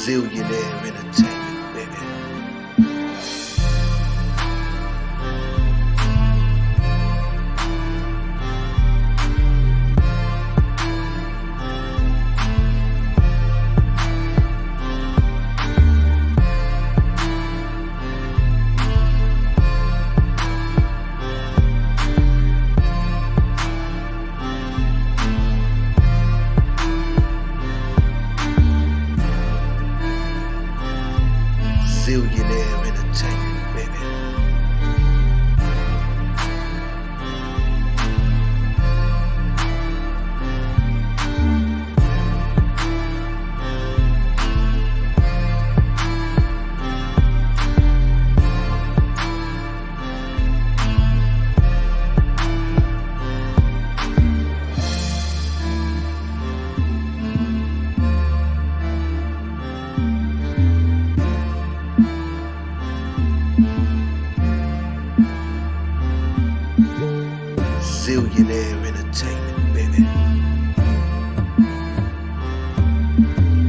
Zillionaire Entertainment, baby. Zillionaire Entertainment, baby. Zillionaire Entertainment, baby. Zillionaire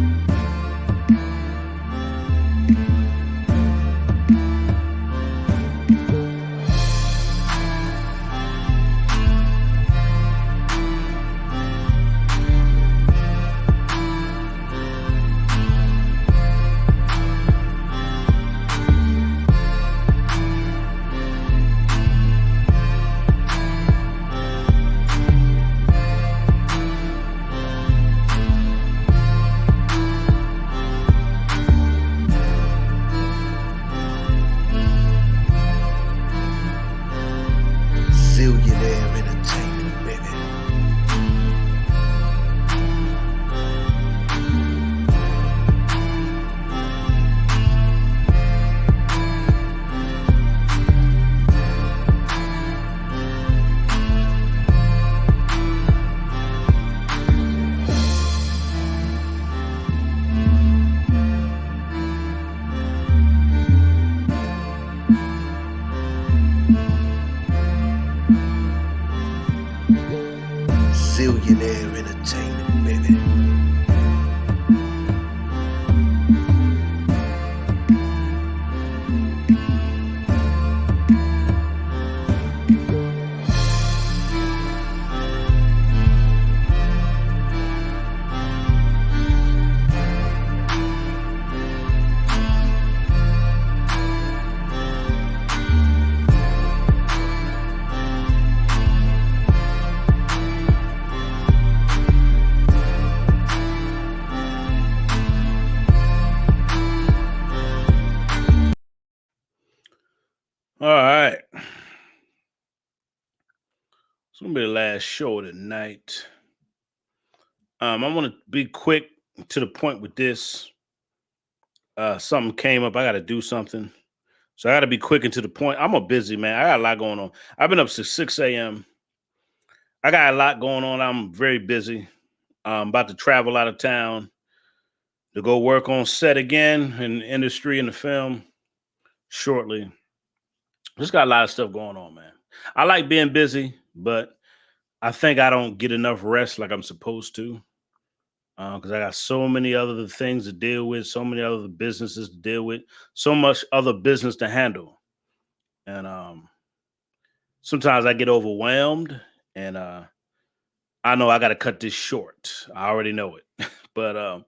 Entertainment, baby. Zillionaire Entertainment, baby. All right. It's gonna be the last show of the night. I want to be quick to the point with this. Something came up. I got to do something, so I got to be quick and to the point. I'm a busy man. I got a lot going on. I've been up since 6 a.m. I got a lot going on. I'm very busy. I'm about to travel out of town to go work on set again in the industry and the film shortly. Just got a lot of stuff going on, man. I like being busy, but I think I don't get enough rest like I'm supposed to because I got so many other things to deal with, so many other businesses to deal with, so much other business to handle. And sometimes I get overwhelmed and I know I got to cut this short. I already know it. But I'm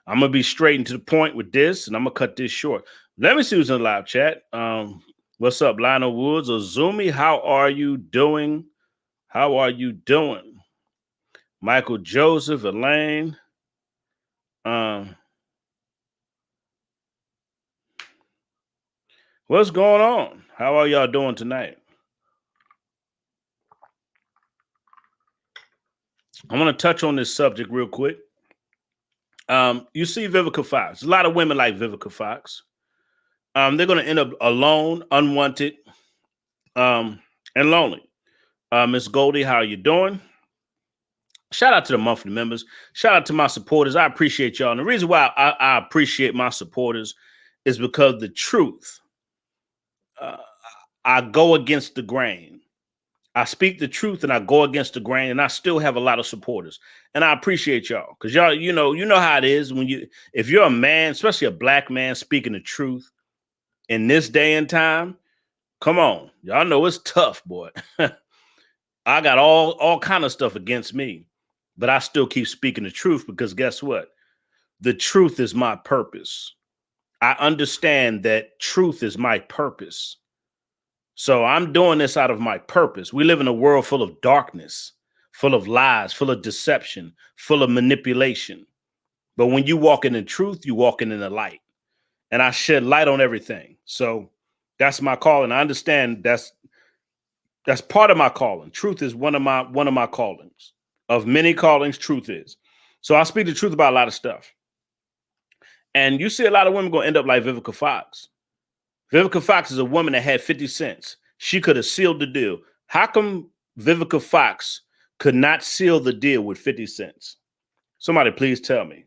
going to be straight and to the point with this and I'm going to cut this short. Let me see who's in the live chat. What's up, Lionel Woods or Zumi? How are you doing? How are you doing? Michael Joseph, Elaine. What's going on? How are y'all doing tonight? I want to touch on this subject real quick. You see Vivica Fox. A lot of women like Vivica Fox. They're going to end up alone, unwanted, and lonely. Miss Goldie, how are you doing? Shout out to the monthly members. Shout out to my supporters. I appreciate y'all. And the reason why I appreciate my supporters is because the truth, I go against the grain. I speak the truth and I go against the grain, and I still have a lot of supporters. And I appreciate y'all, because y'all, you know how it is when if you're a man, especially a black man, speaking the truth in this day and time. Come on, y'all know it's tough, boy. I got all kind of stuff against me, but I still keep speaking the truth, because guess what? The truth is my purpose. I understand that truth is my purpose. So I'm doing this out of my purpose. We live in a world full of darkness, full of lies, full of deception, full of manipulation. But when you walk in the truth, you walking in the light. And I shed light on everything. So that's my calling. I understand that's part of my calling. Truth is one of my callings. Of many callings, truth is. So I speak the truth about a lot of stuff. And you see a lot of women gonna end up like Vivica Fox. Vivica Fox is a woman that had 50 cents. She could have sealed the deal. How come Vivica Fox could not seal the deal with 50 cents? Somebody please tell me.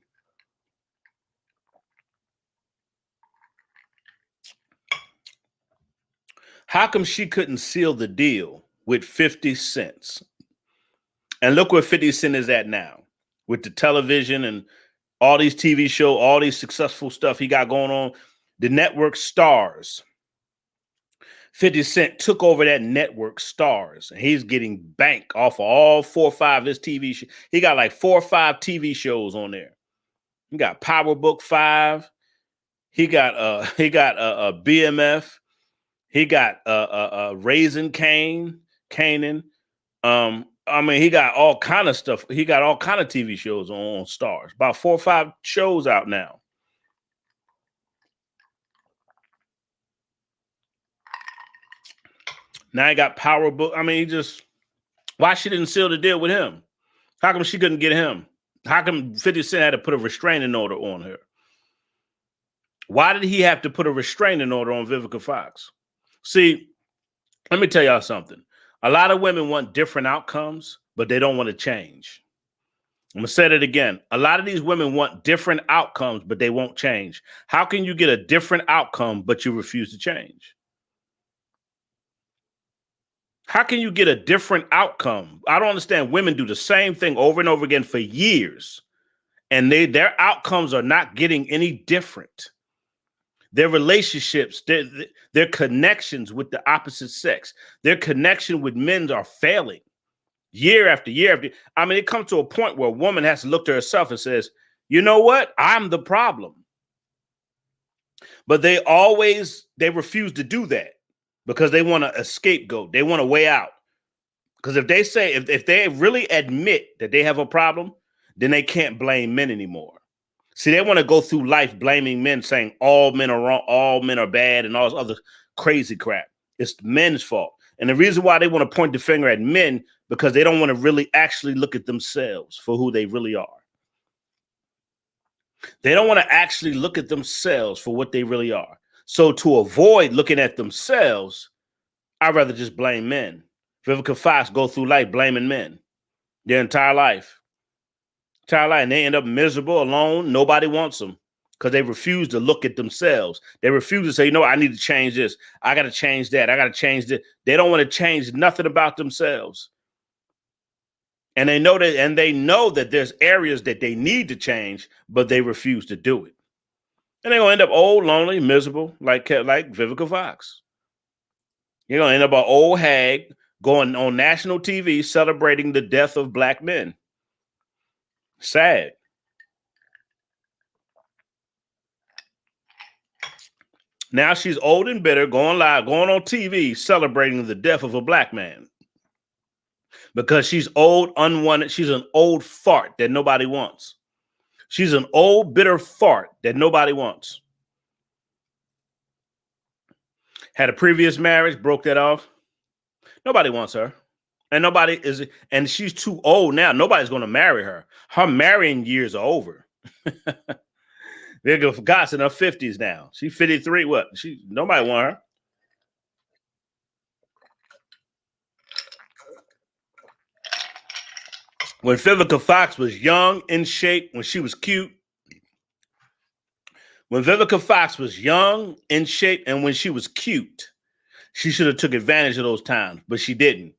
How come she couldn't seal the deal with 50 cents? And look where 50 Cent is at now with the television and all these TV shows, all these successful stuff he got going on. The network Stars. 50 Cent took over that network Stars, and he's getting bank off of all 4 or 5 of his TV shows. He got like 4 or 5 TV shows on there. He got Power Book 5. He got BMF. He got Raising Canaan. I mean, he got all kind of stuff. He got all kind of TV shows on Stars. About 4 or 5 shows out now. Now he got Power Book. I mean, why she didn't seal the deal with him? How come she couldn't get him? How come 50 Cent had to put a restraining order on her? Why did he have to put a restraining order on Vivica Fox? See, let me tell y'all something. A lot of women want different outcomes, but they don't want to change. I'm going to say it again. A lot of these women want different outcomes, but they won't change. How can you get a different outcome, but you refuse to change? How can you get a different outcome? I don't understand. Women do the same thing over and over again for years, and their outcomes are not getting any different. Their relationships, their connections with the opposite sex, their connection with men are failing year after year after. I mean, it comes to a point where a woman has to look to herself and says, you know what? I'm the problem. But they refuse to do that because they want a scapegoat. They want a way out. Because if they say, if they really admit that they have a problem, then they can't blame men anymore. See, they want to go through life blaming men, saying all men are wrong, all men are bad, and all this other crazy crap. It's men's fault. And the reason why they want to point the finger at men, because they don't want to really actually look at themselves for who they really are. They don't want to actually look at themselves for what they really are. So to avoid looking at themselves, I'd rather just blame men. Vivica Fox go through life blaming men their entire life. And they end up miserable, alone. Nobody wants them because they refuse to look at themselves. They refuse to say, you know, I need to change this. I got to change that. I got to change this. They don't want to change nothing about themselves. And they know that there's areas that they need to change, but they refuse to do it. And they're going to end up old, lonely, miserable, like Vivica Fox. You're going to end up an old hag going on national TV celebrating the death of black men. Sad. Now she's old and bitter, going live, going on TV, celebrating the death of a black man. Because she's old, unwanted. She's an old fart that nobody wants. She's an old, bitter fart that nobody wants. Had a previous marriage, broke that off. Nobody wants her. And she's too old now. Nobody's going to marry her. Her marrying years are over. Vivica Fox in her 50s now. She's 53. Nobody want her. When Vivica Fox was young, in shape, when she was cute. When Vivica Fox was young, in shape, and when she was cute, she should have took advantage of those times, but she didn't.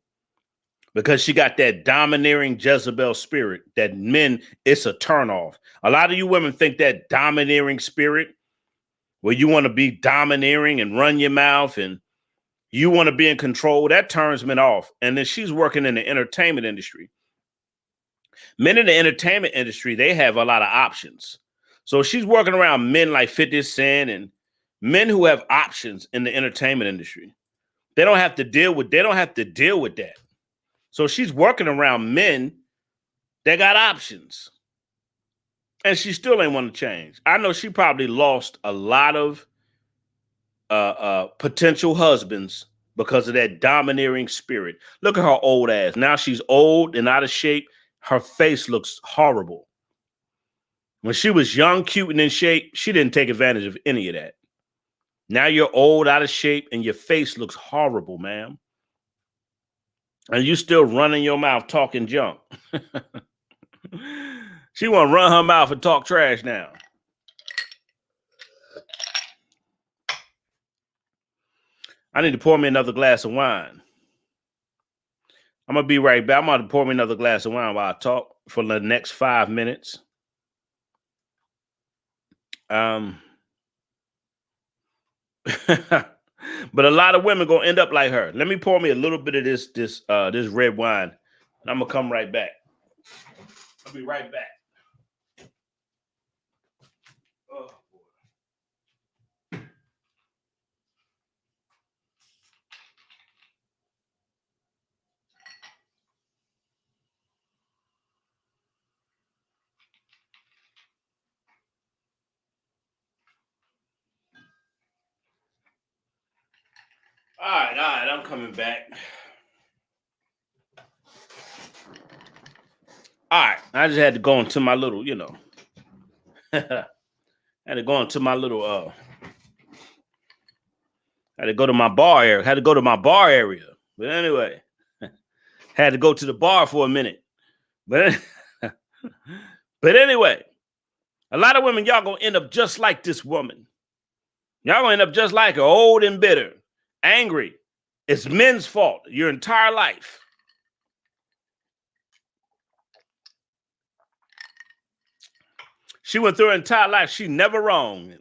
because she got that domineering Jezebel spirit that men, it's a turnoff. A lot of you women think that domineering spirit where you want to be domineering and run your mouth and you want to be in control, that turns men off. And then she's working in the entertainment industry. Men in the entertainment industry, they have a lot of options. So she's working around men like 50 Cent and men who have options in the entertainment industry. They don't have to deal with that. So she's working around men that got options. And she still ain't want to change. I know she probably lost a lot of potential husbands because of that domineering spirit. Look at her old ass. Now she's old and out of shape. Her face looks horrible. When she was young, cute, and in shape, she didn't take advantage of any of that. Now you're old, out of shape, and your face looks horrible, ma'am. And you still running your mouth talking junk. She want to run her mouth and talk trash now. I need to pour me another glass of wine. I'm going to be right back. I'm going to pour me another glass of wine while I talk for the next 5 minutes. But a lot of women going to end up like her. Let me pour me a little bit of this red wine, and I'm going to come right back. I'll be right back. Oh, boy. All right, I'm coming back. All right, I just had to go into my little, had to go into my little, had to go to my bar area. But anyway, had to go to the bar for a minute. But anyway, a lot of women, y'all gonna end up just like this woman. Y'all gonna end up just like her, old and bitter, angry. It's men's fault your entire life. She went through her entire life. She never wrong.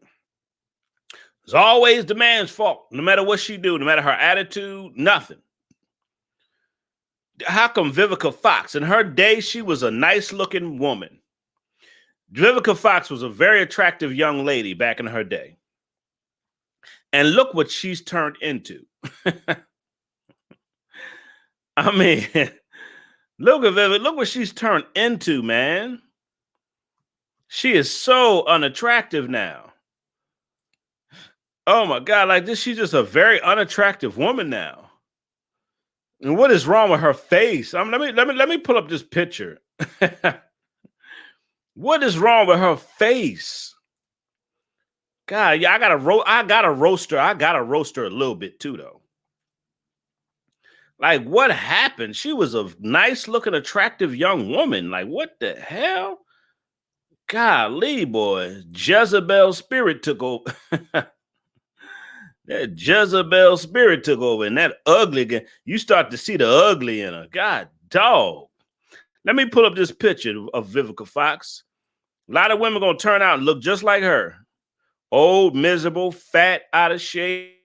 It's always the man's fault, no matter what she do, no matter her attitude, nothing. How come Vivica Fox, in her day, she was a nice looking woman. Vivica Fox was a very attractive young lady back in her day. And look what she's turned into. I mean, look at Vivica, look what she's turned into, man. She is so unattractive now. Oh my God, like this, she's just a very unattractive woman now. And what is wrong with her face? Let me pull up this picture. What is wrong with her face? God, yeah, I gotta roast her. I gotta roast her a little bit too, though. Like, what happened? She was a nice looking, attractive young woman. Like, what the hell? Golly, boy. Jezebel spirit took over. That Jezebel spirit took over, and that ugly, you start to see the ugly in her. God, dog. Let me pull up this picture of Vivica Fox. A lot of women gonna turn out and look just like her. Old, miserable, fat, out of shape.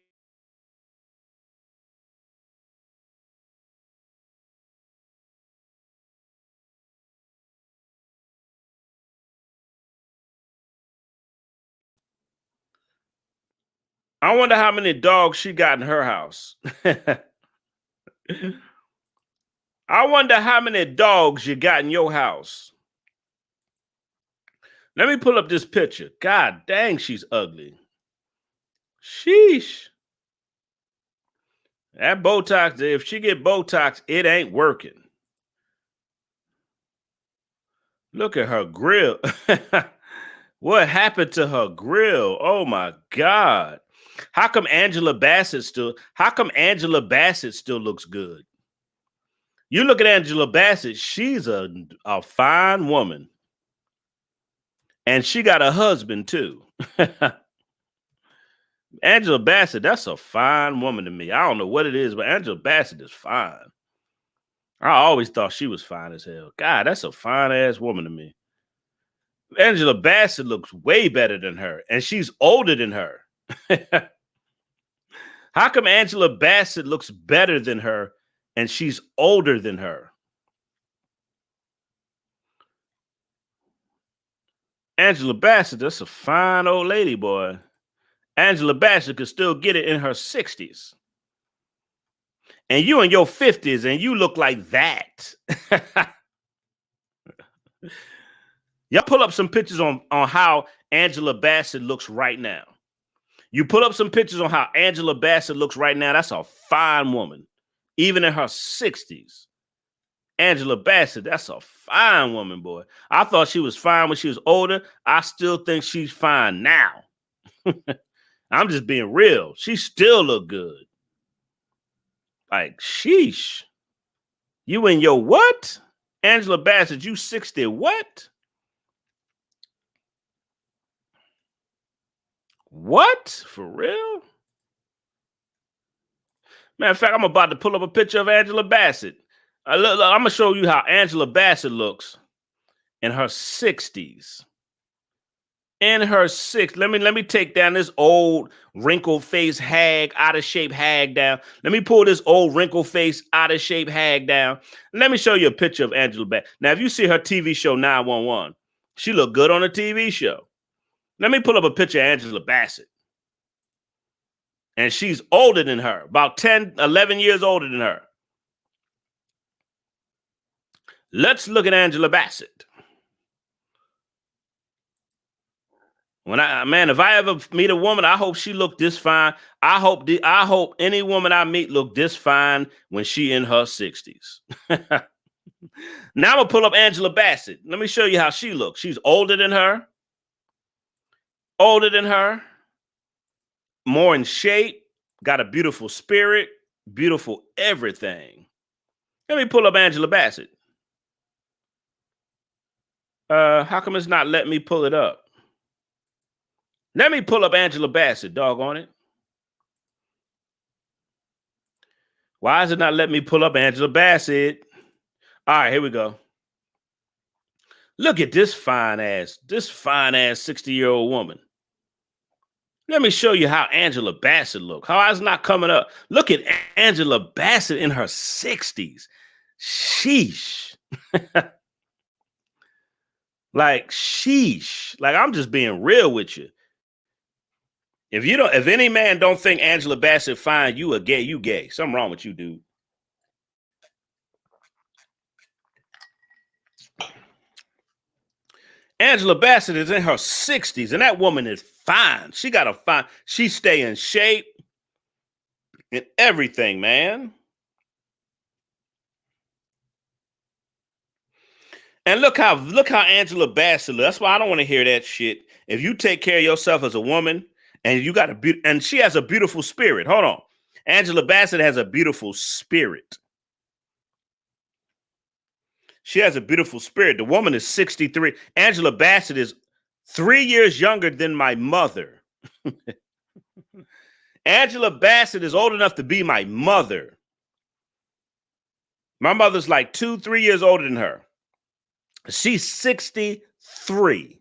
I wonder how many dogs she got in her house. I wonder how many dogs you got in your house. Let me pull up this picture. God dang, she's ugly. Sheesh. That Botox, if she get Botox, it ain't working. Look at her grill. What happened to her grill? Oh my God. How come Angela Bassett still looks good? You look at Angela Bassett, she's a fine woman. And she got a husband too. Angela Bassett, that's a fine woman to me. I don't know what it is, but Angela Bassett is fine. I always thought she was fine as hell. God, that's a fine ass woman to me. Angela Bassett looks way better than her, and she's older than her. How come Angela Bassett looks better than her and she's older than her? Angela Bassett, that's a fine old lady, boy. Angela Bassett could still get it in her 60s. And you in your 50s and you look like that. Y'all pull up some pictures on how Angela Bassett looks right now. You pull up some pictures on how Angela Bassett looks right now. That's a fine woman, even in her 60s. Angela Bassett, that's a fine woman, boy. I thought she was fine when she was older. I still think she's fine now. I'm just being real. She still look good. Like, sheesh. You in your what? Angela Bassett, you 60 what? What? For real? Matter of fact, I'm about to pull up a picture of Angela Bassett. Look, I'm going to show you how Angela Bassett looks in her 60s. In her 60s. Let me take down this old wrinkled face hag, out of shape hag down. Let me pull this old wrinkled face, out of shape hag down. Let me show you a picture of Angela Bassett. Now, if you see her TV show 911, she looked good on a TV show. Let me pull up a picture of Angela Bassett. And she's older than her, about 10, 11 years older than her. Let's look at Angela Bassett. If I ever meet a woman, I hope she look this fine. I hope any woman I meet look this fine when she in her 60s. Now I'm gonna pull up Angela Bassett. Let me show you how she looks. She's older than her. Older than her. More in shape. Got a beautiful spirit. Beautiful everything. Let me pull up Angela Bassett. How come it's not letting me pull it up? Let me pull up Angela Bassett, doggone it. Why is it not letting me pull up Angela Bassett? All right, here we go. Look at this fine ass 60-year-old woman. Let me show you how Angela Bassett looks. How is it not coming up? Look at Angela Bassett in her 60s. Sheesh. Like, sheesh. Like, I'm just being real with you. If any man don't think Angela Bassett fine, you a gay, you gay. Something wrong with you, dude. Angela Bassett is in her 60s, and that woman is fine. She stay in shape and everything, man. And look how Angela Bassett looks. That's why I don't want to hear that shit. If you take care of yourself as a woman, and you got and she has a beautiful spirit. Hold on. Angela Bassett has a beautiful spirit. She has a beautiful spirit. The woman is 63. Angela Bassett is 3 years younger than my mother. Angela Bassett is old enough to be my mother. My mother's like 2-3 years older than her. She's 63.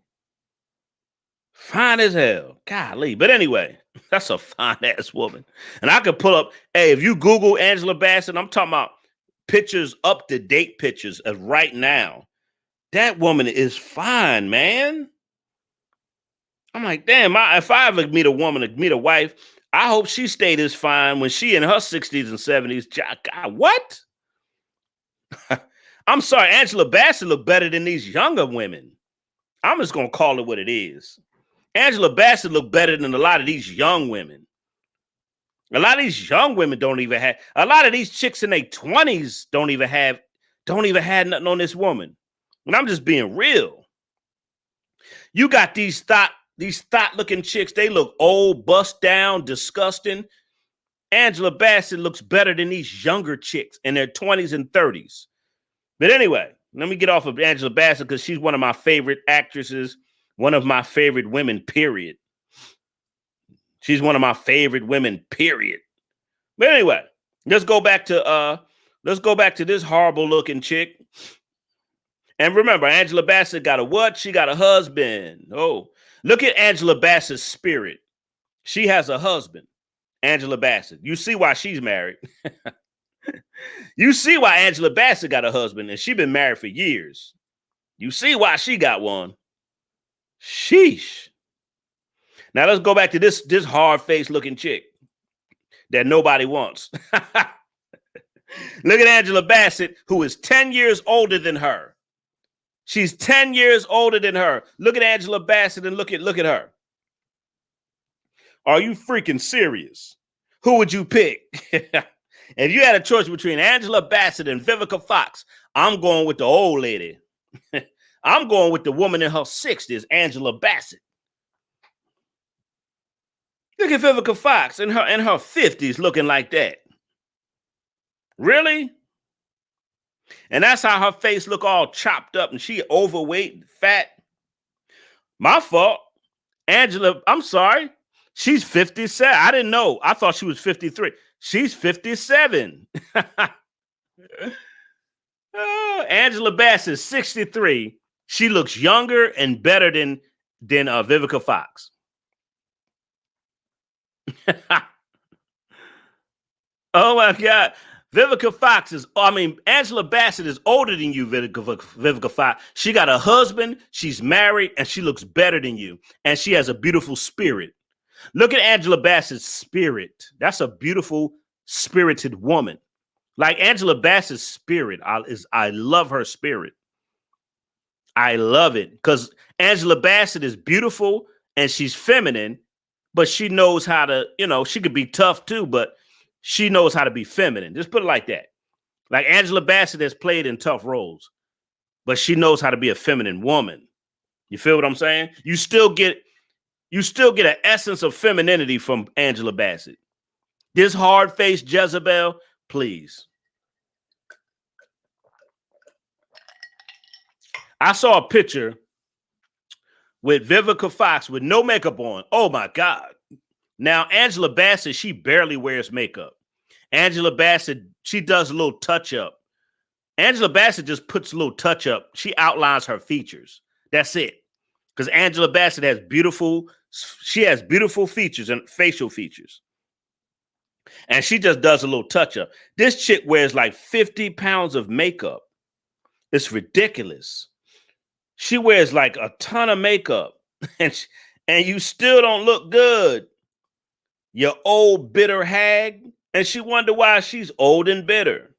Fine as hell. Golly. But anyway, that's a fine ass woman. And I could pull up, hey, if you Google Angela Bassett, I'm talking about pictures, up to date pictures of right now. That woman is fine, man. I'm like, damn, if I ever meet a woman, meet a wife, I hope she stayed as fine when she in her 60s and 70s. God, what? I'm sorry, Angela Bassett look better than these younger women. I'm just going to call it what it is. Angela Bassett look better than a lot of these young women. A lot of these young women don't even have, a lot of these chicks in their 20s don't even have nothing on this woman. And I'm just being real. You got these thought looking chicks, they look old, bust down, disgusting. Angela Bassett looks better than these younger chicks in their 20s and 30s. But anyway, let me get off of Angela Bassett because she's one of my favorite actresses, one of my favorite women, period. She's one of my favorite women, period. But anyway, let's go back to Let's go back to this horrible looking chick. And remember, Angela Bassett got a what? She got a husband. Oh, look at Angela Bassett's spirit. She has a husband, Angela Bassett. You see why she's married. You see why Angela Bassett got a husband, and she's been married for years. You see why she got one. Sheesh. Now let's go back to this hard-faced looking chick that nobody wants. Look at Angela Bassett, who is 10 years older than her. She's 10 years older than her. Look at Angela Bassett and look at her. Are you freaking serious? Who would you pick? If you had a choice between Angela Bassett and Vivica Fox, I'm going with the old lady. I'm going with the woman in her 60s, Angela Bassett. Look at Vivica Fox in her 50s looking like that. Really? And that's how her face look all chopped up and she overweight, fat. My fault. Angela, I'm sorry. She's 57. I didn't know. I thought she was 53. She's 57. Angela Bassett is 63. She looks younger and better than Vivica Fox. Oh my God. Vivica Fox Angela Bassett is older than you, Vivica Fox. She got a husband, she's married, and she looks better than you. And she has a beautiful spirit. Look at Angela Bassett's spirit. That's a beautiful, spirited woman. Like Angela Bassett's spirit, I love her spirit. I love it because Angela Bassett is beautiful and she's feminine, but she knows how to, she could be tough too, but she knows how to be feminine. Just put it like that. Like Angela Bassett has played in tough roles, but she knows how to be a feminine woman. You feel what I'm saying? You still get an essence of femininity from Angela Bassett. This hard-faced Jezebel, please. I saw a picture with Vivica Fox with no makeup on. Oh my God. Now, Angela Bassett, she barely wears makeup. Angela Bassett, she does a little touch-up. Angela Bassett just puts a little touch-up. She outlines her features. That's it. Because Angela Bassett has beautiful features and facial features. And she just does a little touch-up. This chick wears like 50 pounds of makeup. It's ridiculous. She wears like a ton of makeup. And you still don't look good. You old, bitter hag. And she wonder why she's old and bitter.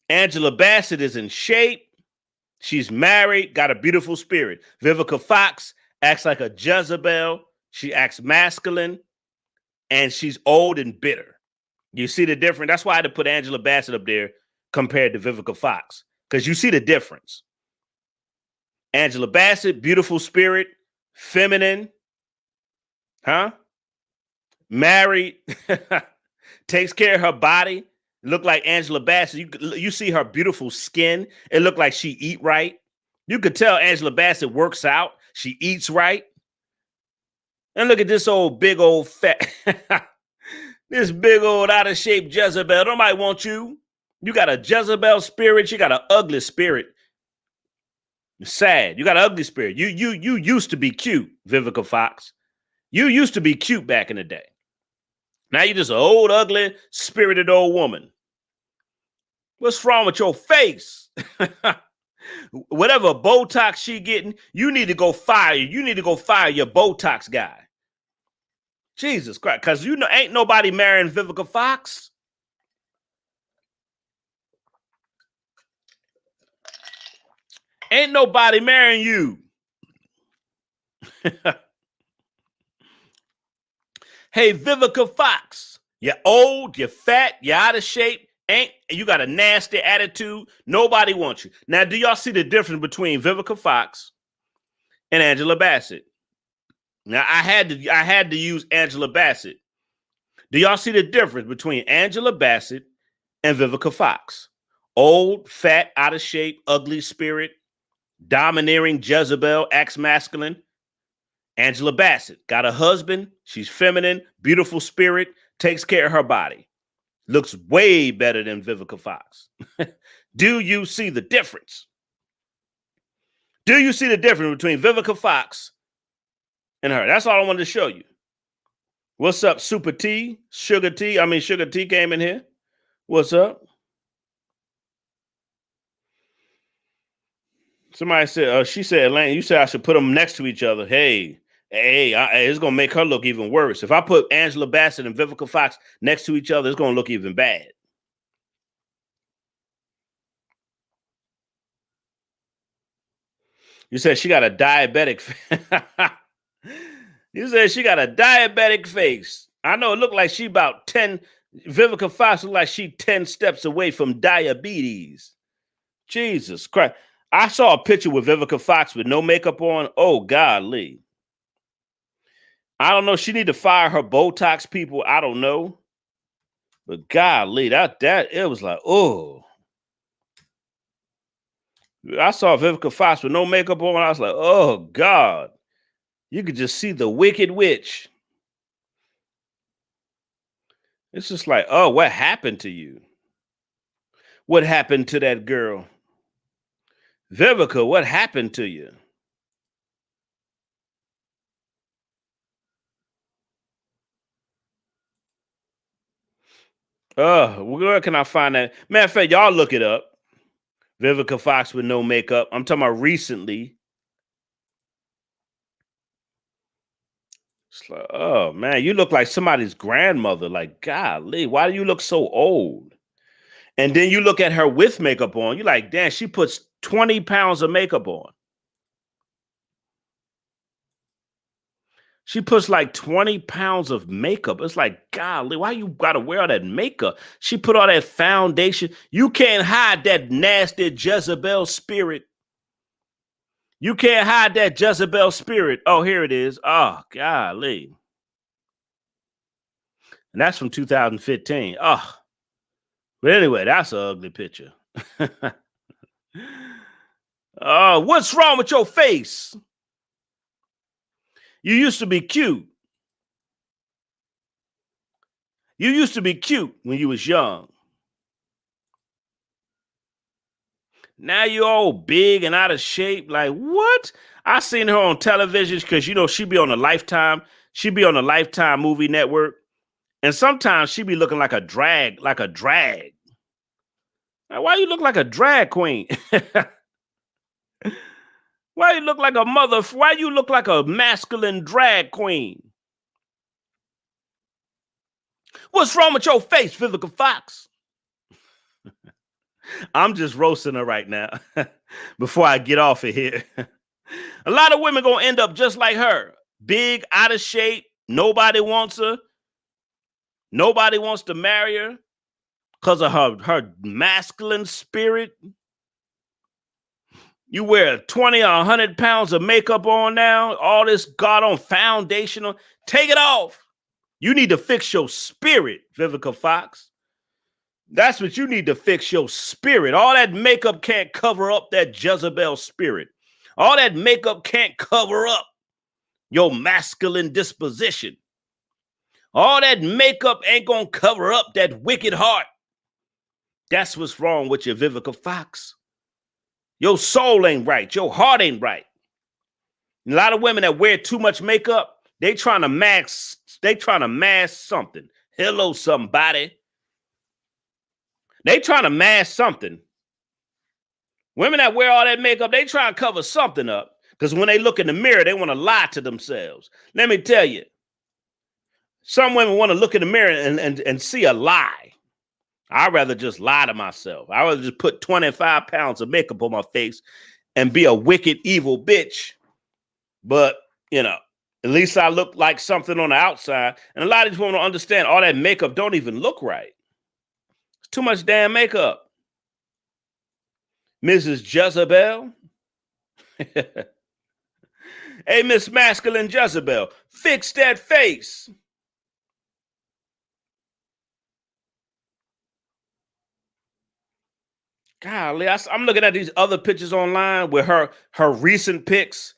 Angela Bassett is in shape. She's married, got a beautiful spirit. Vivica Fox acts like a Jezebel. She acts masculine. And she's old and bitter. You see the difference? That's why I had to put Angela Bassett up there compared to Vivica Fox. Because you see the difference. Angela Bassett, beautiful spirit, feminine, married, takes care of her body. Look like Angela Bassett. You see her beautiful skin. It looked like she eat right. You could tell Angela Bassett works out. She eats right. And look at this big old fat, this big old out of shape Jezebel. Nobody want you. You got a Jezebel spirit. You got an ugly spirit. Sad. You got an ugly spirit. You used to be cute, Vivica Fox. You used to be cute back in the day. Now you're just an old, ugly, spirited old woman. What's wrong with your face? Whatever Botox she getting, you need to go fire. You need to go fire your Botox guy. Jesus Christ. Because ain't nobody marrying Vivica Fox. Ain't nobody marrying you. Hey, Vivica Fox, you're old, you're fat, you're out of shape, you got a nasty attitude. Nobody wants you. Now, do y'all see the difference between Vivica Fox and Angela Bassett? Now, I had to use Angela Bassett. Do y'all see the difference between Angela Bassett and Vivica Fox? Old, fat, out of shape, ugly spirit, domineering Jezebel, acts masculine. Angela Bassett got a husband. She's feminine, beautiful spirit, takes care of her body. looks way better than Vivica Fox. Do you see the difference? Do you see the difference between Vivica Fox and her? That's all I wanted to show you. What's up, Super T? Sugar T? I mean, Sugar T came in here. What's up? Somebody said, she said, Elaine, you said I should put them next to each other. Hey, it's going to make her look even worse. If I put Angela Bassett and Vivica Fox next to each other, it's going to look even bad. You said she got a diabetic. You said she got a diabetic face. I know it looked like she about 10. Vivica Fox looked like she 10 steps away from diabetes. Jesus Christ. I saw a picture with Vivica Fox with no makeup on. Oh, golly. I don't know. She need to fire her Botox people. I don't know. But golly, that it was like, oh. I saw Vivica Fox with no makeup on. I was like, oh, God. You could just see the wicked witch. It's just like, oh, what happened to you? What happened to that girl? Vivica, what happened to you? Where can I find that? Matter of fact, y'all look it up. Vivica Fox with no makeup. I'm talking about recently. It's like, oh man, you look like somebody's grandmother. Like, golly, why do you look so old? And then you look at her with makeup on. You're like, damn, she puts 20 pounds of makeup on. She puts like 20 pounds of makeup. It's like, golly, why you gotta wear all that makeup? She put all that foundation. You can't hide that nasty Jezebel spirit. You can't hide that Jezebel spirit. Oh, here it is. Oh, golly. And that's from 2015. Oh, but anyway, that's an ugly picture. Oh, what's wrong with your face? You used to be cute. You used to be cute when you was young. Now you're all big and out of shape. Like, what? I seen her on television because, you know, she be on the Lifetime. She be on the Lifetime movie network. And sometimes she be looking like a drag, like a drag. Now, why you look like a drag queen? Why you look like a mother? Why you look like a masculine drag queen? What's wrong with your face, Vivica Fox? I'm just roasting her right now before I get off of here. A lot of women gonna end up just like her. Big, out of shape. Nobody wants her. Nobody wants to marry her because of her masculine spirit. You wear 20 or 100 pounds of makeup on now. All this God on foundational. Take it off. You need to fix your spirit, Vivica Fox. That's what you need to fix, your spirit. All that makeup can't cover up that Jezebel spirit. All that makeup can't cover up your masculine disposition. All that makeup ain't gonna cover up that wicked heart. That's what's wrong with you, Vivica Fox. Your soul ain't right. Your heart ain't right. A lot of women that wear too much makeup, they trying to mask something. Hello, somebody. They trying to mask something. Women that wear all that makeup, they try to cover something up. Because when they look in the mirror, they want to lie to themselves. Let me tell you, some women want to look in the mirror and see a lie. I'd rather just lie to myself. I'd rather just put 25 pounds of makeup on my face and be a wicked, evil bitch. But, you know, at least I look like something on the outside. And a lot of these women don't understand all that makeup don't even look right. It's too much damn makeup. Mrs. Jezebel. Hey, Miss Masculine Jezebel, fix that face. Golly, I'm looking at these other pictures online with her recent pics.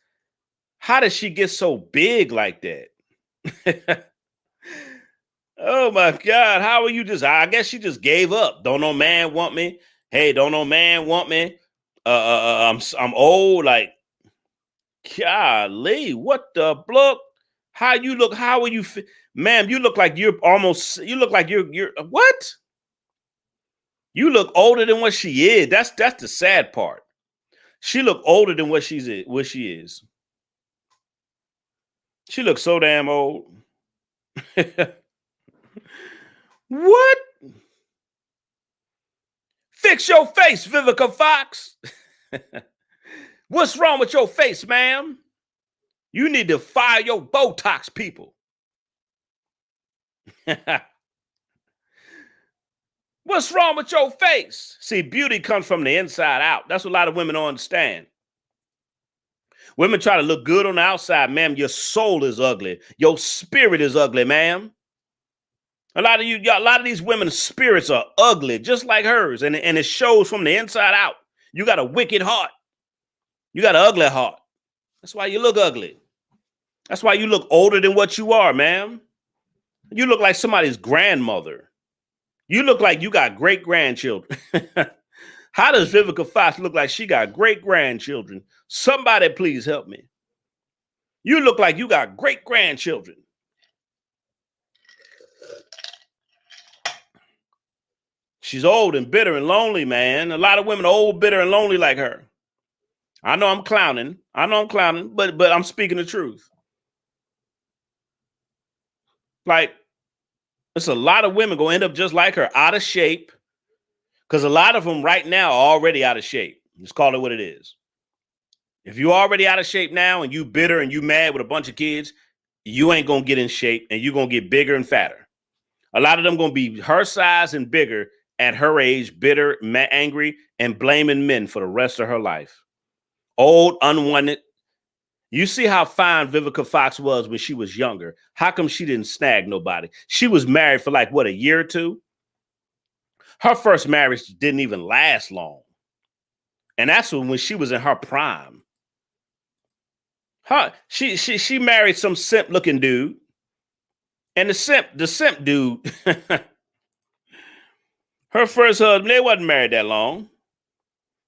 How did she get so big like that? Oh my God. How are you just? I guess she just gave up. Don't no man want me. Hey, don't no man want me. I'm old. Like, golly, what the block? How you look? How are you, ma'am? You look like you're almost. You look like you're what? You look older than what she is. That's the sad part. She look older than what what she is. She looks so damn old. What? Fix your face, Vivica Fox. What's wrong with your face, ma'am? You need to fire your Botox people. What's wrong with your face? See, beauty comes from the inside out. That's what a lot of women don't understand. Women try to look good on the outside, ma'am. Your soul is ugly. Your spirit is ugly, ma'am. A lot of these women's spirits are ugly, just like hers, and it shows from the inside out. You got a wicked heart. You got an ugly heart. That's why you look ugly. That's why you look older than what you are, ma'am. You look like somebody's grandmother. You look like you got great grandchildren. How does Vivica Fox look like she got great grandchildren? Somebody please help me. You look like you got great grandchildren. She's old and bitter and lonely, man. A lot of women are old, bitter, and lonely like her. I know I'm clowning. But I'm speaking the truth. Like, it's a lot of women gonna end up just like her, out of shape. Because a lot of them right now are already out of shape. Let's call it what it is. If you're already out of shape now and you bitter and you mad with a bunch of kids, you ain't gonna get in shape and you're gonna get bigger and fatter. A lot of them gonna be her size and bigger at her age, bitter, angry, and blaming men for the rest of her life. Old, unwanted. You see how fine Vivica Fox was when she was younger. How come she didn't snag nobody? She was married for like, what, a year or two? Her first marriage didn't even last long. And that's when she was in her prime. She married some simp looking dude. And the simp dude, her first husband, they wasn't married that long.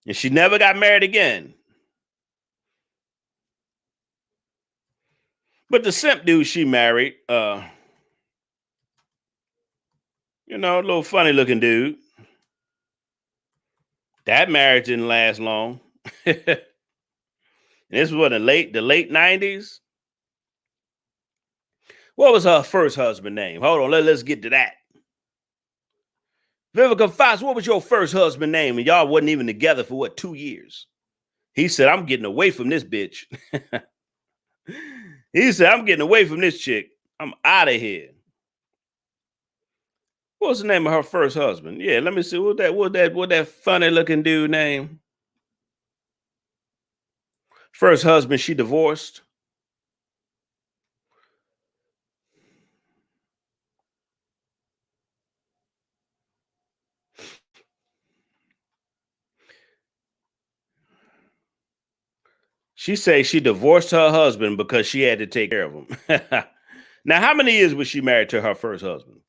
And she never got married again. But the simp dude she married, a little funny looking dude. That marriage didn't last long. And this was the late 90s. What was her first husband name? Hold on, let's get to that. Vivica Fox, what was your first husband name? And y'all wasn't even together for 2 years? He said, I'm getting away from this bitch. He said, I'm getting away from this chick. I'm out of here. What was the name of her first husband? Yeah, let me see. What that funny looking dude name? First husband she divorced. She says she divorced her husband because she had to take care of him. Now, how many years was she married to her first husband?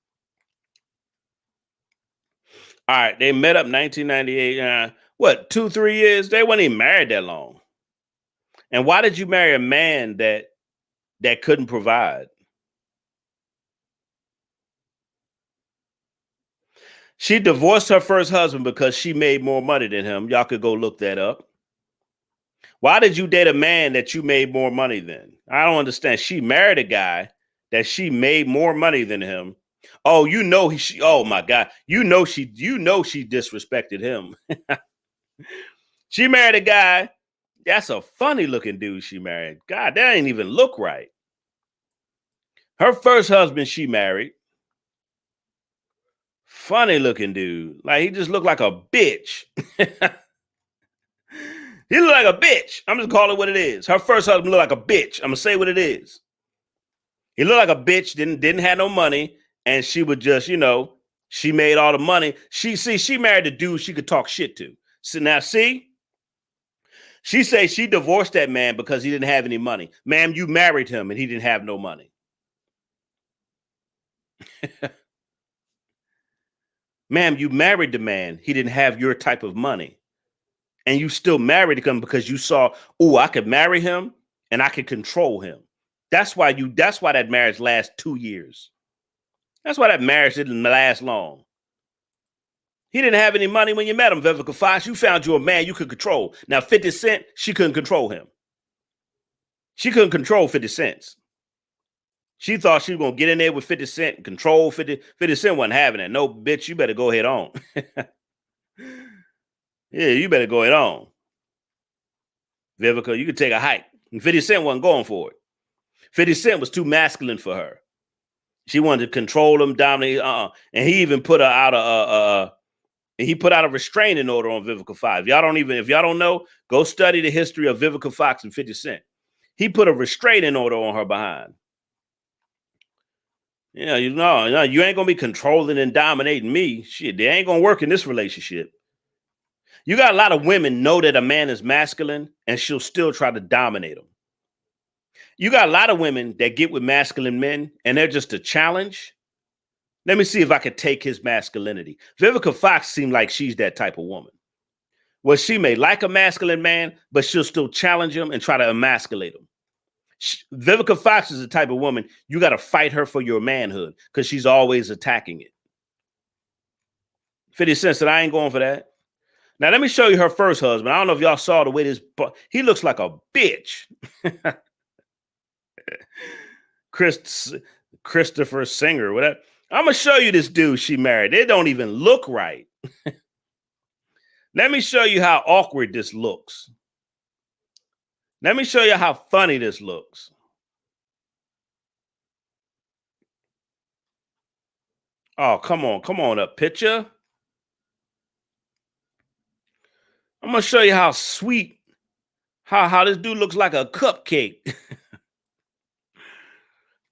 All right, they met up 1998. 2, 3 years? They weren't even married that long. And why did you marry a man that couldn't provide? She divorced her first husband because she made more money than him. Y'all could go look that up. Why did you date a man that you made more money than? I don't understand. She married a guy that she made more money than him. Oh, oh my God. You know she disrespected him. She married a guy. That's a funny looking dude she married. God, that ain't even look right. Her first husband she married. Funny looking dude. Like, he just looked like a bitch. He looked like a bitch. I'm just calling it what it is. Her first husband looked like a bitch. I'm gonna say what it is. He looked like a bitch, didn't have no money, and she would just, she made all the money. She married a dude she could talk shit to. So now, see, she say she divorced that man because he didn't have any money. Ma'am, you married him and he didn't have no money. Ma'am, you married the man. He didn't have your type of money. And you still married him because you saw, oh, I could marry him and I could control him. That's why that marriage lasts 2 years. That's why that marriage didn't last long. He didn't have any money when you met him, Vivica Fox. You found you a man you could control. Now, 50 Cent, she couldn't control him. She couldn't control 50 Cent. She thought she was going to get in there with 50 Cent and control 50. 50 Cent wasn't having it. No, bitch, you better go ahead on. Yeah, you better go ahead on. Vivica, you could take a hike. And 50 Cent wasn't going for it. 50 Cent was too masculine for her. She wanted to control him, dominate. And he even put her out a restraining order on Vivica Fox. If y'all don't know, go study the history of Vivica Fox and 50 Cent. He put a restraining order on her behind. Yeah, you ain't gonna be controlling and dominating me. Shit, they ain't gonna work in this relationship. You got a lot of women know that a man is masculine and she'll still try to dominate him. You got a lot of women that get with masculine men and they're just a challenge. Let me see if I could take his masculinity. Vivica Fox seemed like she's that type of woman. Well, she may like a masculine man, but she'll still challenge him and try to emasculate him. Vivica Fox is the type of woman you got to fight her for your manhood because she's always attacking it. 50 Cent said, I ain't going for that. Now, let me show you her first husband. I don't know if y'all saw the way he looks like a bitch. Christopher Singer, whatever. I'm going to show you this dude she married. They don't even look right. Let me show you how awkward this looks. Let me show you how funny this looks. Oh, come on up, picture. I'm going to show you how sweet, how this dude looks like a cupcake.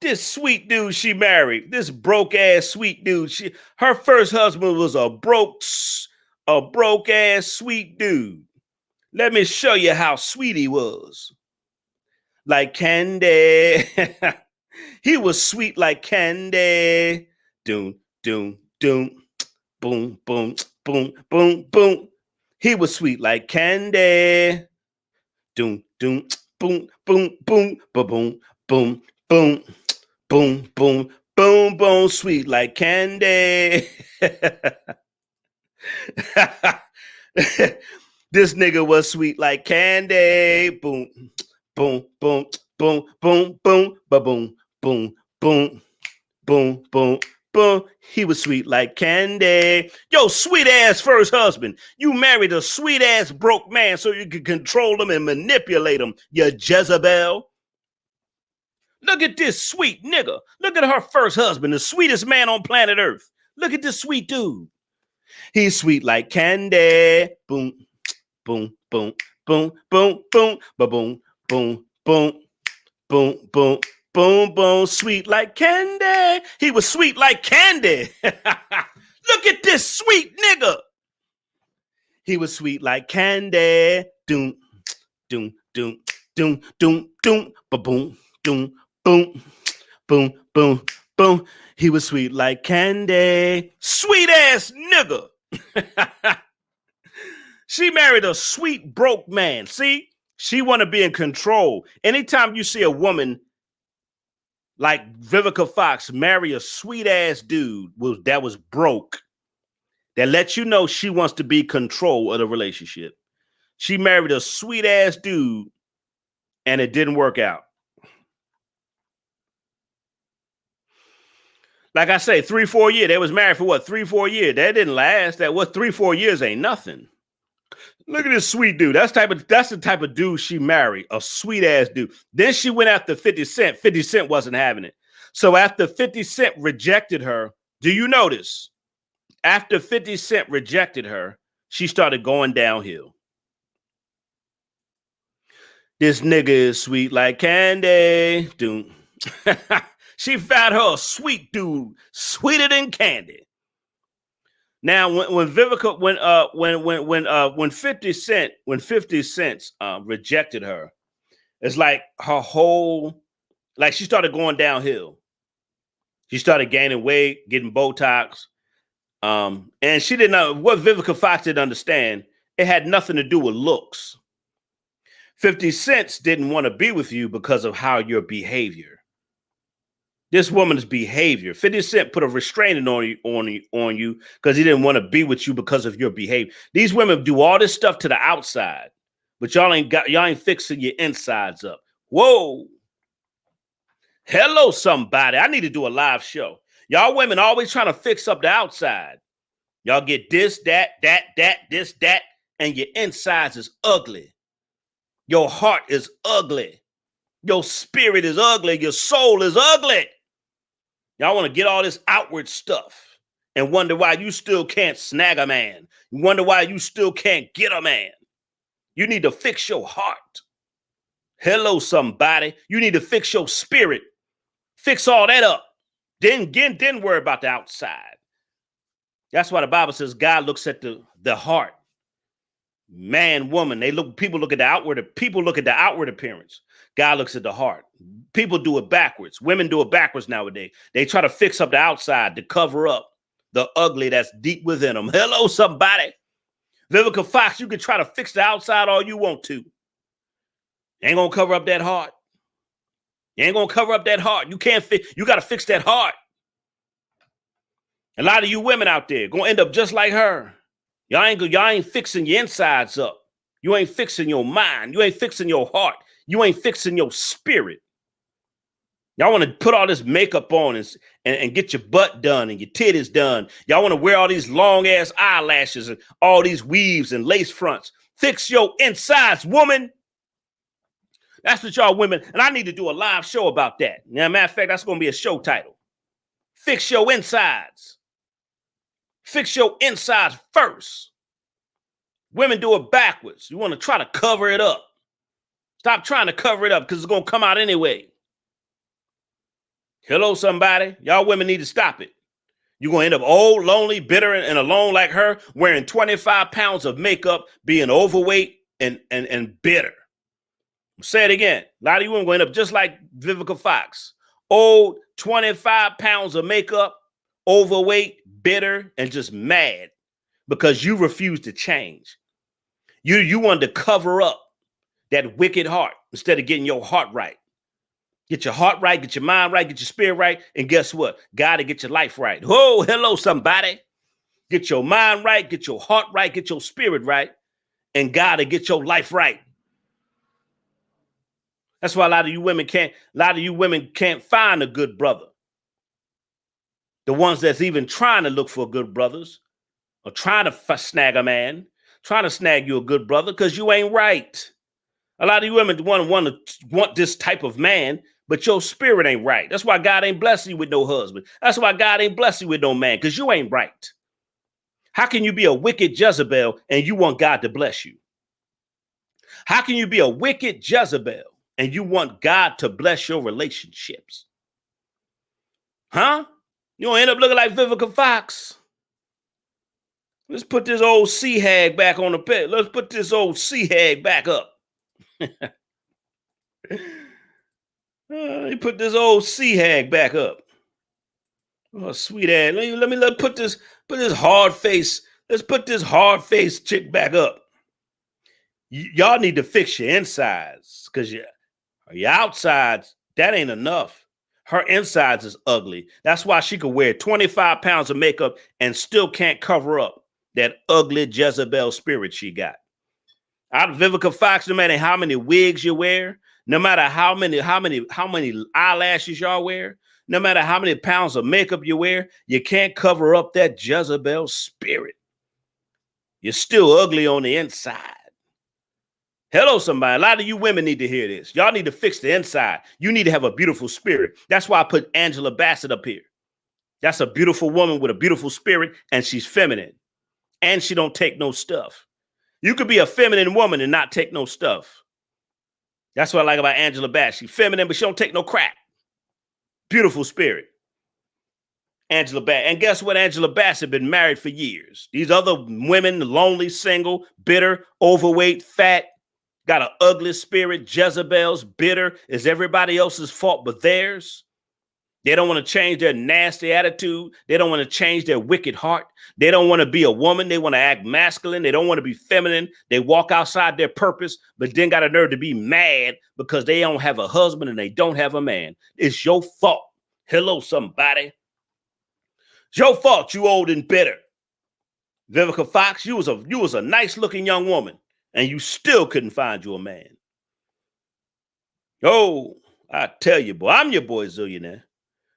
This sweet dude she married, this broke ass sweet dude. Her first husband was a broke ass sweet dude. Let me show you how sweet he was. Like candy. He was sweet like candy. Doom, doom, doom. Boom, boom, boom, boom, boom. He was sweet like candy. Doom, doom, boom, boom, boom, boom, boom, boom, boom, boom, boom, boom, sweet like candy. This nigga was sweet like candy. Boom, boom, boom, boom, boom, boom, boom, boom, boom, boom, boom, boom. He was sweet like candy. Yo, sweet ass first husband. You married a sweet ass broke man so you could control him and manipulate him, you Jezebel. Look at this sweet nigga. Look at her first husband, the sweetest man on planet Earth. Look at this sweet dude. He's sweet like candy. Boom, boom, boom, boom, boom, boom, boom, boom, boom, boom, boom, boom, boom, sweet like candy. He was sweet like candy. Look at this sweet nigga. He was sweet like candy. Doom, doom, doom, doom, doom, doom, boom, doom, boom, boom, boom, boom. He was sweet like candy. Sweet ass nigga. She married a sweet broke man. See, she want to be in control. Anytime you see a woman like Vivica Fox marry a sweet ass dude that was broke, that lets you know she wants to be control of the relationship. She married a sweet ass dude and it didn't work out. Like I say, 3-4 years. They was married for what? 3-4 years. That didn't last. That what 3-4 years ain't nothing. Look at this sweet dude. That's the type of dude she married. A sweet ass dude. Then she went after 50 Cent. 50 Cent wasn't having it. So after 50 Cent rejected her, do you notice? After 50 Cent rejected her, she started going downhill. This nigga is sweet like candy. Dude. She found her a sweet dude, sweeter than candy. Now, when 50 Cent rejected her, it's like her whole, like she started going downhill. She started gaining weight, getting Botox. And she didn't know what Vivica Fox didn't understand. It had nothing to do with looks. 50 Cent didn't want to be with you because of how your behavior. This woman's behavior. 50 Cent put a restraining on you because he didn't want to be with you because of your behavior. These women do all this stuff to the outside, but y'all ain't fixing your insides up. Whoa. Hello, somebody. I need to do a live show. Y'all women always trying to fix up the outside. Y'all get this, that, this, that, and your insides is ugly. Your heart is ugly. Your spirit is ugly. Your soul is ugly. Y'all want to get all this outward stuff and wonder why you still can't snag a man. You wonder why you still can't get a man. You need to fix your heart. Hello, somebody. You need to fix your spirit. Fix all that up. Then worry about the outside. That's why the Bible says God looks at the heart. Man, woman, people look at the outward appearance. God looks at the heart. People do it backwards. Women do it backwards nowadays. They try to fix up the outside to cover up the ugly that's deep within them. Hello, somebody. Vivica Fox, you can try to fix the outside all you want to. You ain't gonna cover up that heart. You ain't gonna cover up that heart. You gotta fix that heart. A lot of you women out there gonna end up just like her. Y'all ain't fixing your insides up. You ain't fixing your mind. You ain't fixing your heart. You ain't fixing your spirit. Y'all want to put all this makeup on and get your butt done and your titties done. Y'all want to wear all these long ass eyelashes and all these weaves and lace fronts. Fix your insides, woman. That's what y'all women, and I need to do a live show about that. Matter of fact, that's going to be a show title. Fix your insides. Fix your insides first. Women do it backwards. You want to try to cover it up. Stop trying to cover it up because it's going to come out anyway. Hello, somebody. Y'all women need to stop it. You're going to end up old, lonely, bitter, and alone like her, wearing 25 pounds of makeup, being overweight and bitter. Say it again. A lot of you women going to end up just like Vivica Fox. Old, 25 pounds of makeup, overweight, bitter, and just mad because you refuse to change. You wanted to cover up that wicked heart instead of getting your heart right. Get your heart right, get your mind right, get your spirit right, and guess what? God to get your life right. Oh, hello, somebody. Get your mind right, get your heart right, get your spirit right, and God to get your life right. That's why a lot of you women can't find a good brother. The ones that's even trying to look for good brothers or trying to snag a man, trying to snag you a good brother because you ain't right. A lot of you women want this type of man, but your spirit ain't right. That's why God ain't blessing you with no husband. That's why God ain't blessing you with no man, because you ain't right. How can you be a wicked Jezebel and you want God to bless you? How can you be a wicked Jezebel and you want God to bless your relationships? Huh? You don't end up looking like Vivica Fox. Let's put this old sea hag back on the pit. Let's put this old sea hag back up. You put this old sea hag back up. Oh, sweet ass. Let me put this hard face. Let's put this hard face chick back up. Y'all need to fix your insides because your outsides, that ain't enough. Her insides is ugly. That's why she could wear 25 pounds of makeup and still can't cover up that ugly Jezebel spirit she got. Out of Vivica Fox, no matter how many wigs you wear, no matter how many eyelashes y'all wear, no matter how many pounds of makeup you wear, you can't cover up that Jezebel spirit. You're still ugly on the inside. Hello, somebody. A lot of you women need to hear this. Y'all need to fix the inside. You need to have a beautiful spirit. That's why I put Angela Bassett up here. That's a beautiful woman with a beautiful spirit, and she's feminine. And she don't take no stuff. You could be a feminine woman and not take no stuff. That's what I like about Angela Bassett. She's feminine, but she don't take no crap. Beautiful spirit. Angela Bassett. And guess what? Angela Bassett been married for years. These other women, lonely, single, bitter, overweight, fat, got an ugly spirit, Jezebels, bitter, is everybody else's fault but theirs. They don't want to change their nasty attitude. They don't want to change their wicked heart. They don't want to be a woman. They want to act masculine. They don't want to be feminine. They walk outside their purpose, but then got a nerve to be mad because they don't have a husband and they don't have a man. It's your fault. Hello, somebody. It's your fault, you old and bitter. Vivica Fox, you was a nice looking young woman, and you still couldn't find you a man. Oh, I tell you, boy, I'm your boy Zillionaire.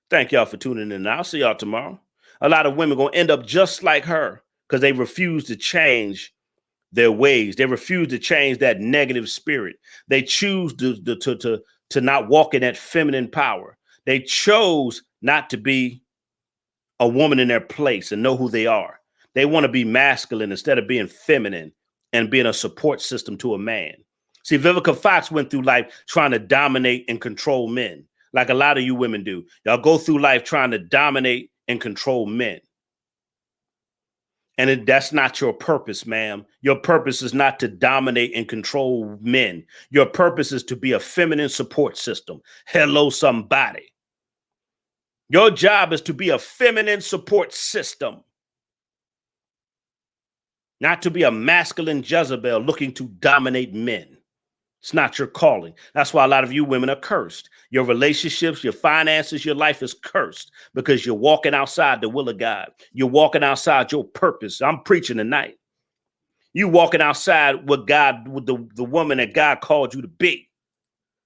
Thank y'all for tuning in. I'll see y'all tomorrow. A lot of women going to end up just like her because they refuse to change their ways. They refuse to change that negative spirit. They choose to not walk in that feminine power. They chose not to be a woman in their place and know who they are. They want to be masculine instead of being feminine and being a support system to a man. See, Vivica Fox went through life trying to dominate and control men, like a lot of you women do. Y'all go through life trying to dominate and control men. And that's not your purpose, ma'am. Your purpose is not to dominate and control men. Your purpose is to be a feminine support system. Hello, somebody. Your job is to be a feminine support system, not to be a masculine Jezebel looking to dominate men. It's not your calling. That's why a lot of you women are cursed. Your relationships, your finances, your life is cursed because you're walking outside the will of God. You're walking outside your purpose. I'm preaching tonight. You walking outside what God, with the woman that God called you to be.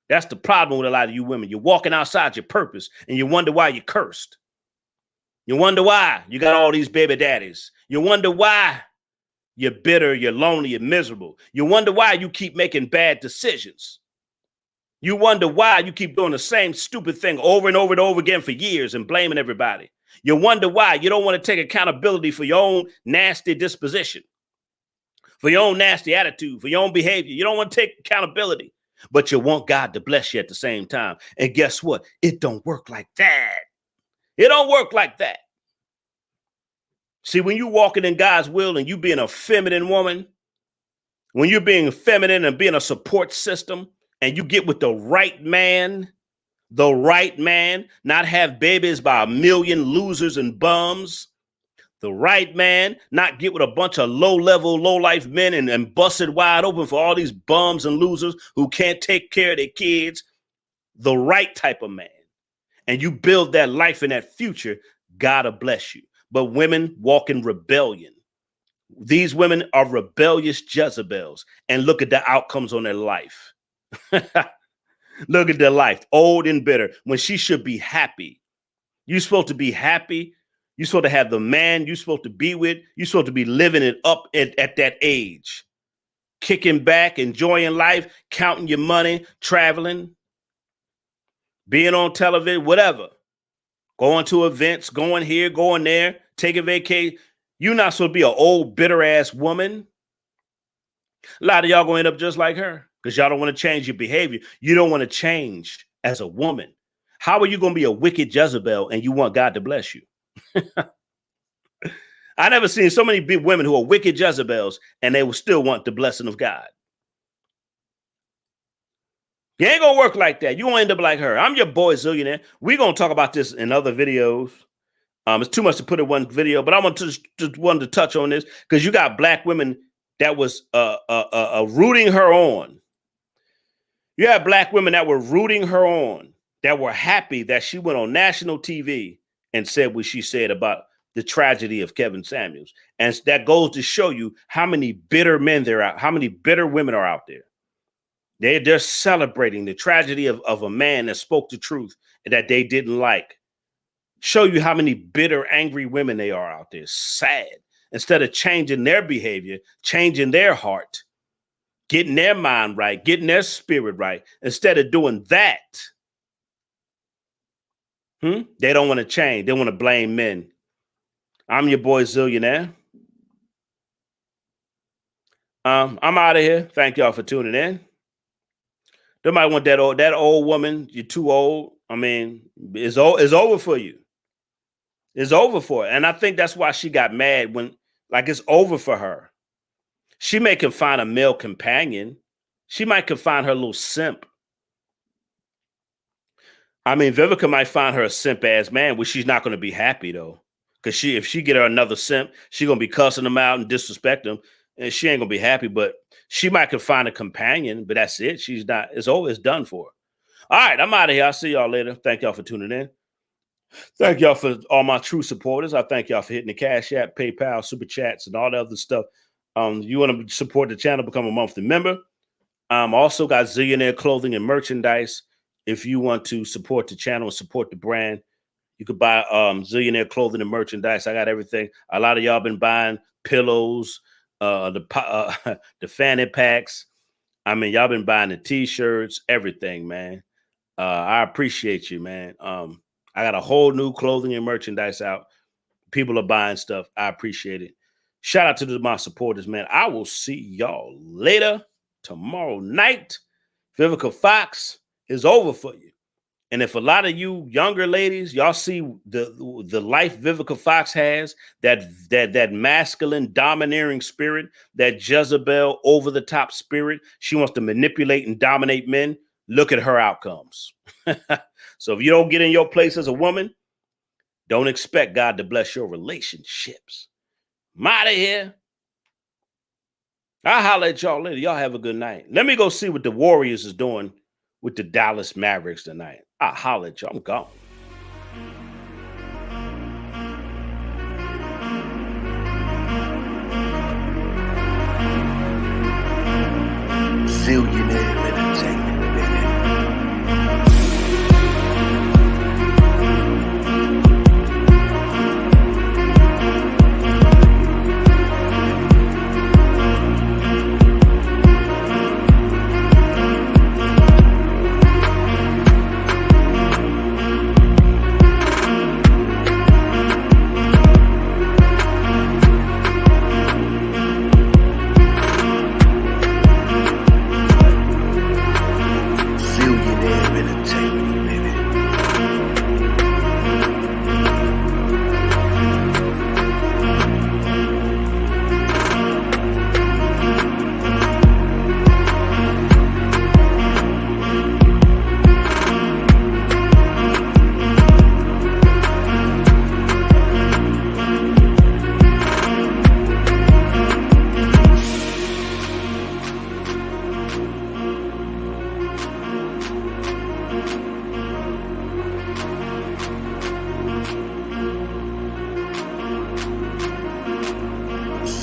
That's the problem with a lot of you women. You're walking outside your purpose and you wonder why you're cursed. You wonder why you got all these baby daddies. You wonder why you're bitter, you're lonely, you're miserable. You wonder why you keep making bad decisions. You wonder why you keep doing the same stupid thing over and over and over again for years and blaming everybody. You wonder why you don't want to take accountability for your own nasty disposition, for your own nasty attitude, for your own behavior. You don't want to take accountability, but you want God to bless you at the same time. And guess what? It don't work like that. It don't work like that. See, when you're walking in God's will and you being a feminine woman, when you're being feminine and being a support system, and you get with the right man, not have babies by a million losers and bums, the right man, not get with a bunch of low-level, low-life men and bust it wide open for all these bums and losers who can't take care of their kids, the right type of man. And you build that life and that future, God will bless you. But women walk in rebellion. These women are rebellious Jezebels. And look at the outcomes on their life. Look at their life, old and bitter, when she should be happy. You're supposed to be happy. You're supposed to have the man you're supposed to be with. You're supposed to be living it up at that age. Kicking back, enjoying life, counting your money, traveling, being on television, whatever. Going to events, going here, going there, taking vacation. You're not supposed to be an old, bitter-ass woman. A lot of y'all going to end up just like her because y'all don't want to change your behavior. You don't want to change as a woman. How are you going to be a wicked Jezebel and you want God to bless you? I never seen so many big women who are wicked Jezebels and they will still want the blessing of God. You ain't going to work like that. You won't end up like her. I'm your boy Zillionaire. We're going to talk about this in other videos. It's too much to put in one video, but I wanted to touch on this because you got black women that was rooting her on. You had black women that were rooting her on, that were happy that she went on national TV and said what she said about the tragedy of Kevin Samuels. And that goes to show you how many bitter men there are, how many bitter women are out there. They're celebrating the tragedy of a man that spoke the truth that they didn't like. Show you how many bitter, angry women they are out there. Sad. Instead of changing their behavior, changing their heart, getting their mind right, getting their spirit right. Instead of doing that, they don't want to change. They want to blame men. I'm your boy Zillionaire. I'm out of here. Thank y'all for tuning in. They might want that old woman. You're too old. I mean, it's over for you. It's over for her. And I think that's why she got mad when, like, it's over for her. She may can find a male companion. She might can find her little simp. I mean, Vivica might find her a simp ass man, which she's not going to be happy though, because if she get her another simp, she gonna be cussing them out and disrespect them, and she ain't gonna be happy. But she might could find a companion, but that's it. She's not. It's always done for her. All right, I'm out of here. I'll see y'all later. Thank y'all for tuning in. Thank y'all for all my true supporters. I thank y'all for hitting the Cash App, PayPal, Super Chats, and all the other stuff. You want to support the channel, become a monthly member. Also got Zillionaire Clothing and Merchandise. If you want to support the channel and support the brand, you could buy Zillionaire Clothing and Merchandise. I got everything. A lot of y'all been buying pillows, the fanny packs. I mean, y'all been buying the T-shirts, everything, man. I appreciate you, man. I got a whole new clothing and merchandise out. People are buying stuff. I appreciate it. Shout out to my supporters, man. I will see y'all later tomorrow night. Vivica Fox is over for you. And if a lot of you younger ladies, y'all see the life Vivica Fox has, that masculine domineering spirit, that Jezebel over the top spirit, she wants to manipulate and dominate men. Look at her outcomes. So if you don't get in your place as a woman, don't expect God to bless your relationships. I'm out of here. I'll holler at y'all later. Y'all have a good night. Let me go see what the Warriors is doing with the Dallas Mavericks tonight. I'll holler at y'all. I'm gone. Zillionaire Entertainment, baby.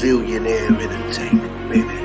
Zillionaire Entertainment, baby.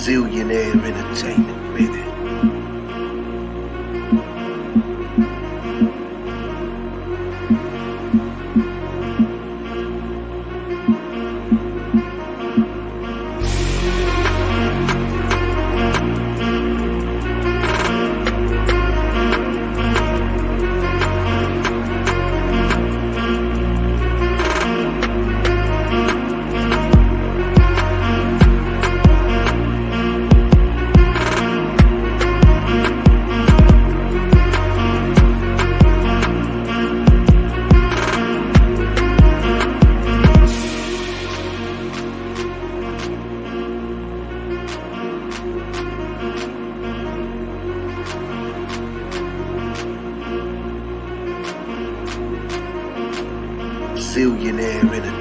Zillionaire Entertainment, baby. Zillionaire Entertainment.